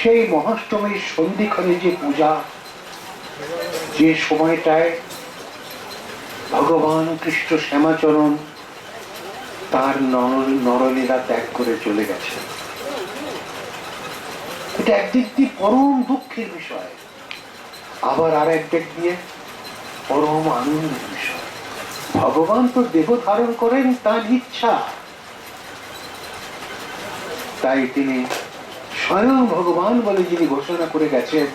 সেই মহাষ্টমীর সন্ধিক্ষণে যে পূজা, যে সময়টায় ভগবান কৃষ্ণ শ্যামাচরণ তার নরলীলা ত্যাগ করে চলে গেছে, এটা একদিক দিয়ে পরম দুঃখের বিষয়, আবার আর একদিক দিয়ে পরম আনন্দের বিষয়। ভগবান তো দেহ ধারণ করেন তার ইচ্ছা, তাই তিনি স্বয়ং ভগবান বলে যিনি ঘোষণা করে গেছেন,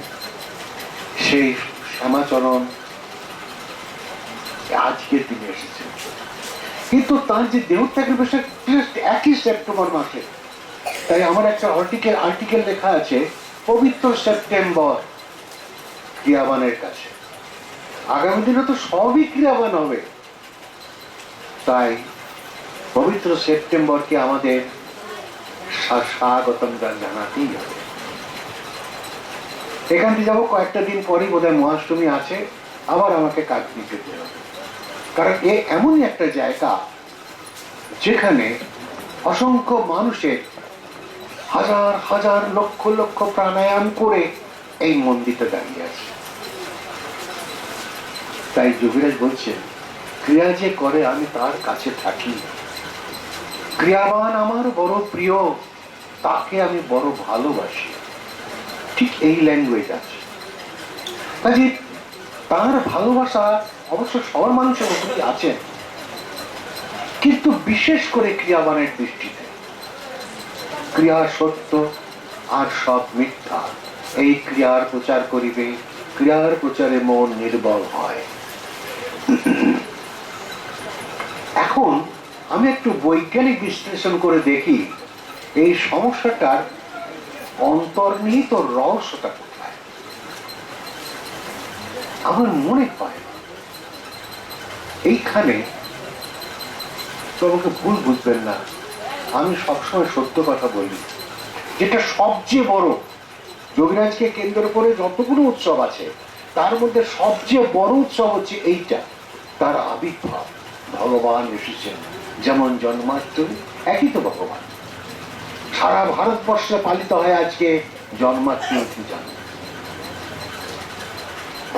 সেই শ্যামাচরণ আজকে তিনি এসেছেন। কিন্তু তার যে দেহত্যাগের বিষয় একই সেপ্টেম্বর মাসে, তাই আমার একটা আর্টিকেল লেখা আছে পবিত্র সেপ্টেম্বর ক্রিয়াবানের কাছে। আগামী দিনে তো সবই ক্রিয়াবান হবে, তাই পবিত্র সেপ্টেম্বরকে আমাদের স্বাগতম জানাতেই হবে। এখান থেকে যাবো কয়েকটা দিন পরেই বোধহয় মহাষ্টমী আছে, আবার আমাকে কাশ্মীর যেতে হবে, কারণ এ এমনই একটা জায়গা যেখানে অসংখ্য মানুষের হাজার হাজার লক্ষ লক্ষ প্রাণায়াম করে এই মন্দিরটা দাঁড়িয়ে আছে। তাই যোগীরাজ বলছেন, ক্রিয়া যে করে আমি তার কাছে থাকি, ক্রিয়াবান আমার বড় প্রিয়, তাকে আমি বড় ভালোবাসি। ঠিক এই ল্যাঙ্গুয়েজ আছে। কাজে তার ভালোবাসা অবশ্য সবার মানুষের উপরই আছেন, কিন্তু বিশেষ করে ক্রিয়াবানের দৃষ্টিতে ক্রিয়া সত্য আর সব মিথ্যা, এই ক্রিয়ার প্রচার করিবে, ক্রিয়ার প্রচারে মন নির্বল হয়। এখন আমি একটু বৈজ্ঞানিক বিশ্লেষণ করে দেখি এই সমস্যাটার অন্তর্নিহিত রহস্যটা কোথায়। আমার মনে হয় এইখানে, তোমাকে ভুল বুঝবেন না, আমি সবসময় সত্য কথা বলি, যেটা সবচেয়ে বড় যোগীরাজকে কেন্দ্র করে যতগুলো উৎসব আছে তার মধ্যে সবচেয়ে বড় উৎসব হচ্ছে এইটা, তার আবির্ভাব। ভগবান এসেছেন, যেমন জন্মাষ্টমী একই তো ভগবান। সারা ভারতবর্ষে পালিত হয় আজকে জন্মাষ্টমী পূজা,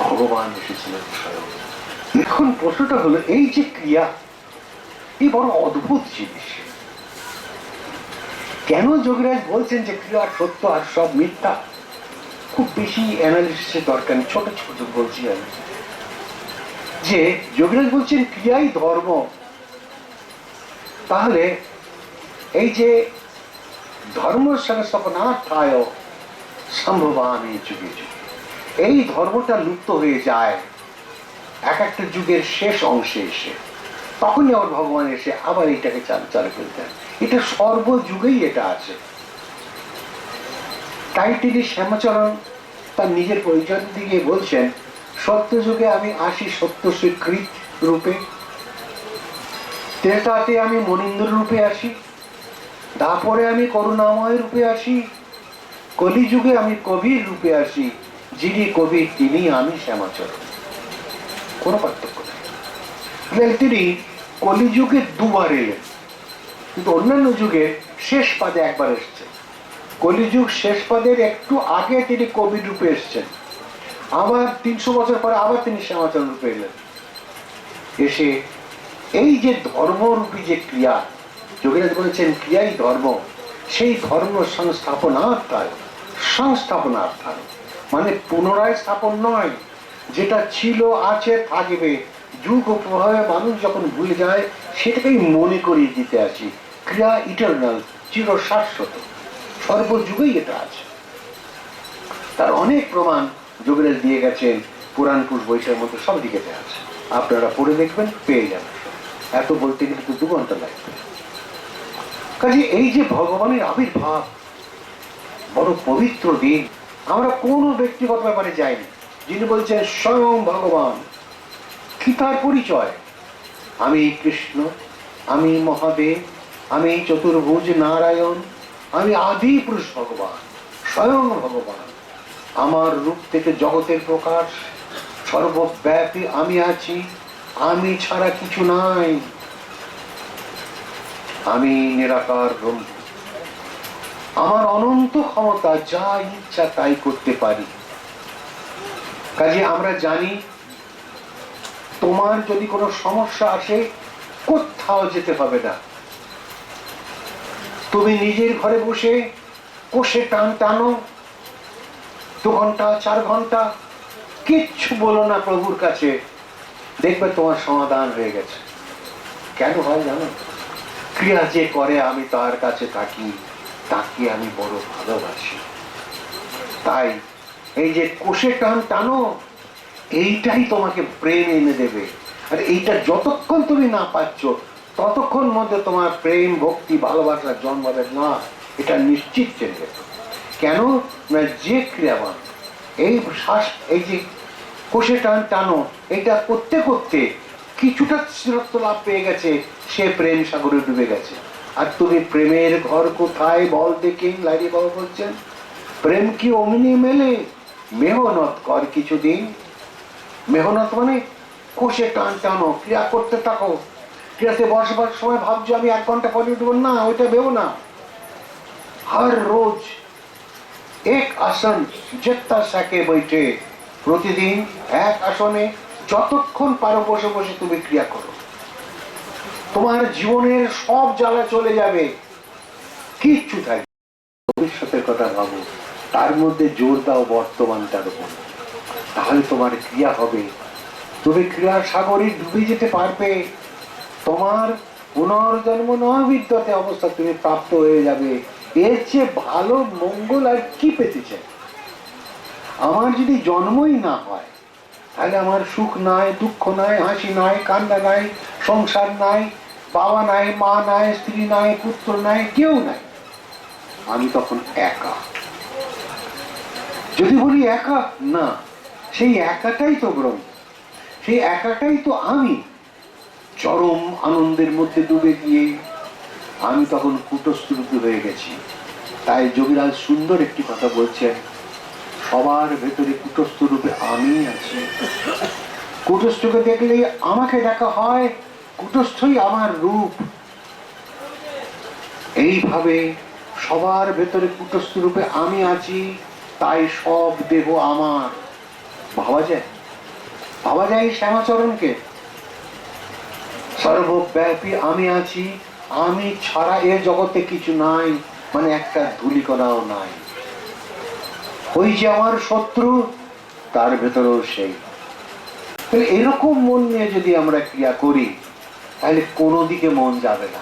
ভগবান এসেছিলেন স্বয়ং। এখন প্রশ্নটা হলো, এই যে ক্রিয়া, এই বড় অদ্ভুত জিনিস। কেন যোগীরাজ বলছেন যে ক্রিয়া সত্য আর সব মিথ্যা? খুব বেশি অ্যানালিসিসের দরকার নেই, ছোট ছোট বলছি আমি। যে যোগীরাজ বলছেন ক্রিয়াই ধর্ম, তাহলে এই যে ধর্ম সংস্থাপনার্থায় সম্ভবামি যুগে যুগে, এই ধর্মটা লুপ্ত হয়ে যায় এক একটা যুগের শেষ অংশে এসে, তখনই আবার ভগবান এসে আবার এইটাকে চালু করে দেন। এটা সর্বযুগেই এটা আছে। তাই তিনি শ্যামাচরণ তার নিজের পরিচয় দিকে বলছেন, সত্য যুগে আমি আসি সত্য স্বীকৃত রূপে, ত্রেতাতে আমি মনীন্দ্র রূপে আসি, তারপরে আমি করুণাময় রূপে আসি, কলিযুগে আমি কবির রূপে আসি, যিনি কবি তিনি আমি শ্যামাচরণ। কোনো পার্থক্য নেই। তিনি কলিযুগে দুবার এলেন, কিন্তু অন্যান্য যুগে শেষ পাদে একবার এসছেন। কলিযুগ শেষ পাদের একটু আগে তিনি কবির রূপে এসছেন, আবার 300 বছর পরে আবার তিনি শ্যামাচরণ রূপে এলেন। এসে এই যে ধর্মরূপী যে ক্রিয়া, যোগীরাজ বলেছেন ক্রিয়াই ধর্ম, সেই ধর্ম সংস্থাপনার্থায় মানে পুনরায় স্থাপন নয়, যেটা ছিল আছে থাকবে, যুগ ও প্রভাবে মানুষ যখন ভুলে যায় সেটাকেই মনে করিয়ে দিতে আছি। ক্রিয়া ইটারনাল, চির শাশ্বত, সর্বযুগেই এটা আছে। তার অনেক প্রমাণ যোগীরাজ দিয়ে গেছেন, পুরাণ পুরুষ বৈশাখের মধ্যে সব দিকে আছে, আপনারা পড়ে দেখবেন, পেয়ে যাবেন। এত বলতে গেলে তো 2 ঘন্টা লাগবে। কাজে এই যে ভগবানের আবির্ভাব, বড় পবিত্র দিন, আমরা কোনো ব্যক্তিগত ব্যাপারে যাইনি, যিনি বলছেন স্বয়ং ভগবান। কি তার পরিচয়? আমি কৃষ্ণ, আমি মহাদেব, আমি চতুর্ভুজ নারায়ণ, আমি আদি পুরুষ ভগবান, স্বয়ং ভগবান। আমার রূপ থেকে জগতের প্রকাশ, সর্বব্যাপী আমি আছি, আমি ছাড়া কিছু নাই, আমি নিরাকার ব্রহ্ম। আমার অনন্ত ক্ষমতা, যা ইচ্ছা তাই করতে পারি। কাজে আমরা জানি তোমার যদি কোনো সমস্যা আসে কোথাও যেতে হবে না, তুমি নিজের ঘরে বসে কোষে টান টানো, 2 ঘন্টা 4 ঘন্টা, কিচ্ছু বলো না প্রভুর কাছে, দেখবে তোমার সমাধান হয়ে গেছে। কেন হয় জানো? ক্রিয়া যে করে আমি তার কাছে থাকি, তাকে আমি বড় ভালোবাসি। তাই এই যে কোষে টান টানো, এইটাই তোমাকে প্রেম এনে দেবে। আর এইটা যতক্ষণ তুমি না পাচ্ছ ততক্ষণ মধ্যে তোমার প্রেম ভক্তি ভালোবাসা জন্মাবে না, এটা নিশ্চিত জেনে যেত। কেন না, যে ক্রিয়াবান এই শ্বাস, এই যে কোষে টান টানো, এটা করতে করতে কিছুটা স্থিরত্ব লাভ পেয়ে গেছে, সে প্রেম সাগরে ডুবে গেছে। আর তুমি প্রেমের ঘর কোথায় বল দেখি, লাইরি বাবা বলছেন, প্রেম কি অমনি মেলে, মেহনত কর কিছুদিন। মেহনত মানে কোষে টান টানো, ক্রিয়া করতে থাকো। ক্রিয়াতে বসবার সময় ভাবছো আমি 1 ঘন্টা পরে উঠবো, না, ওইটা ভেবো না। হর রোজ এক আসন যেতা সাকে বৈঠে, প্রতিদিন এক আসনে যতক্ষণ পারো বসে বসে তুমি ক্রিয়া করো, তোমার জীবনের সব জ্বালা চলে যাবে, কিচ্ছু থাকবে। ভবিষ্যতের কথা ভাবো, তার মধ্যে জোর দাও বর্তমানটার উপর, তাহলে তোমার ক্রিয়া হবে, তুমি ক্রিয়ার সাগরে ডুবে যেতে পারবে, তোমার পুনর্জন্ম নবিদ্যতে অবস্থা তুমি প্রাপ্ত হয়ে যাবে। এর চেয়ে ভালো মঙ্গল আর কি পেতে চাই? আমার যদি জন্মই না হয় তাহলে আমার সুখ নাই, দুঃখ নাই, হাসি নাই, কান্না নাই, সংসার নাই, বাবা নাই, মা নাই, স্ত্রী নাই, পুত্র নাই, কেউ নাই, আমি তখন একা। যদি বলি একা, না, সেই একাটাই তো ব্রহ্ম, সেই একাটাই তো আমি। চরম আনন্দের মধ্যে ডুবে গিয়ে আমি তখন কূটস্থরূপী হয়ে গেছি। তাই যোগীরাজ সুন্দর একটি কথা বলছেন, সবার ভেতরে কূটস্থ রূপে আমি আছি। কূটস্থকে দেখলেই আমাকে দেখা হয়, কূটস্থই আমার রূপ। এইভাবে সবার ভেতরে কূটস্থ রূপে আমি আছি, তাই সব দেহ আমার। ভাবা যায়, ভাবা যায় শ্যামাচরণকে, সর্বব্যাপী আমি আছি, আমি ছাড়া এ জগতে কিছু নাই, মানে একটা ধূলিকণাও নাই। ওই যে আমার শত্রু, তার ভেতরেও সেই। তাহলে এরকম মন নিয়ে যদি আমরা ক্রিয়া করি তাহলে কোনো দিকে মন যাবে না,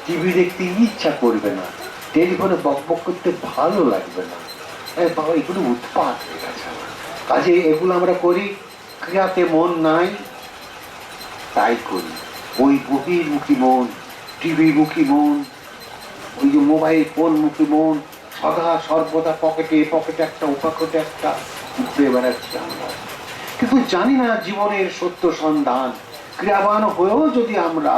টিভি দেখতে ইচ্ছা করবে না, টেলিফোনে বকবক করতে ভালো লাগবে না, বাবা এগুলো উৎপাত হয়ে গেছে। কাজে এগুলো আমরা করি, ক্রিয়াতে মন নাই, তাই করি। ওই বহির্মুখী মন, টিভি মুখী মন, ওই যে মোবাইল ফোন মুখী মন, সদা সর্বদা পকেটে পকেটে একটা উপাকটে একটা ঘুরে বেড়াচ্ছি আমরা, কিন্তু জানি না জীবনের সত্য সন্ধান। ক্রিয়াবান হয়েও যদি আমরা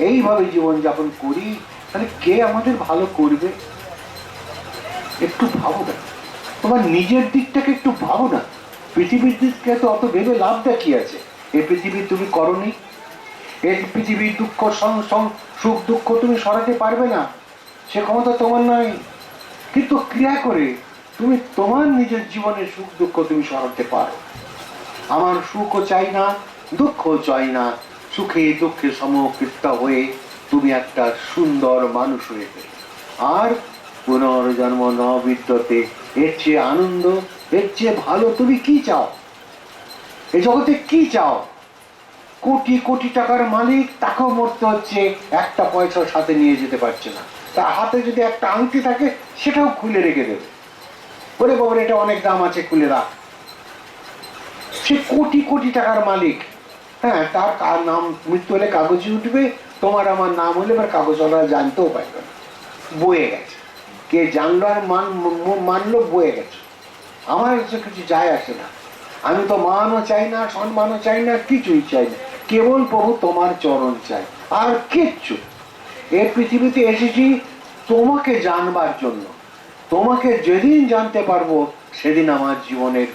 এইভাবে জীবন যাপন করি তাহলে কে আমাদের ভালো করবে? একটু ভাবো না, তোমার নিজের দিকটাকে একটু ভাবো না। পৃথিবীর দিককে তো অত ভেবে লাভটা কি আছে? এই পৃথিবী তুমি করনি, এই পৃথিবীর দুঃখ সুখ দুঃখ তুমি সরাতে পারবে না, সে ক্ষমতা তোমার নাই। কিন্তু ক্রিয়া করে তুমি তোমার নিজের জীবনের সুখ দুঃখ তুমি সরাতে পারো। আমার সুখও চাই না, দুঃখও চাই না, সুখে দুঃখে সমকৃত হয়ে তুমি একটা সুন্দর মানুষ হয়ে গেলে। আর পুনর্জন্ম ন বিদ্যতে, এর চেয়ে আনন্দ, এর চেয়ে ভালো তুমি কি চাও? এই জগতে কি চাও? কোটি কোটি টাকার মালিক, তাকেও মরতে হচ্ছে, একটা পয়সার সাথে নিয়ে যেতে পারছে না। তার হাতে যদি একটা আংটি থাকে সেটাও খুলে রেখে দেবে, বলে বাবার এটা অনেক দাম আছে, খুলে রাখ। সে কোটি কোটি টাকার মালিক, হ্যাঁ, তার নাম মৃত্যু হলে কাগজে উঠবে, তোমার আমার নাম হলে এবার কাগজ ওরা জানতেও পারবে না, বয়ে গেছে। কে জানলো আর মানলো, বয়ে গেছে। আমার কিছু যায় আসে না, আমি তো মানও চাই না, সম্মানও চাই না, কিছুই চাই না, কেবল প্রভু তোমার চরণ চাই, আর কিচ্ছু। এই পৃথিবীতে এসেছি তোমাকে জানবার জন্য, তোমাকে যেদিন জানতে পারবো সেদিন আমার জীবনের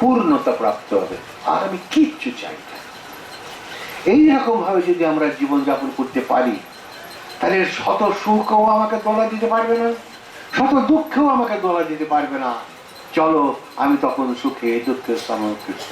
পূর্ণতা প্রাপ্ত হবে, আর আমি কিচ্ছু চাই না। এইরকম ভাবে যদি আমরা জীবন যাপন করতে পারি তাহলে শত সুখও আমাকে তোলা দিতে পারবে না, শত দুঃখেও আমাকে দোলা দিতে পারবে না। চলো, আমি তখন সুখে দুঃখের সমকৃষ্ট।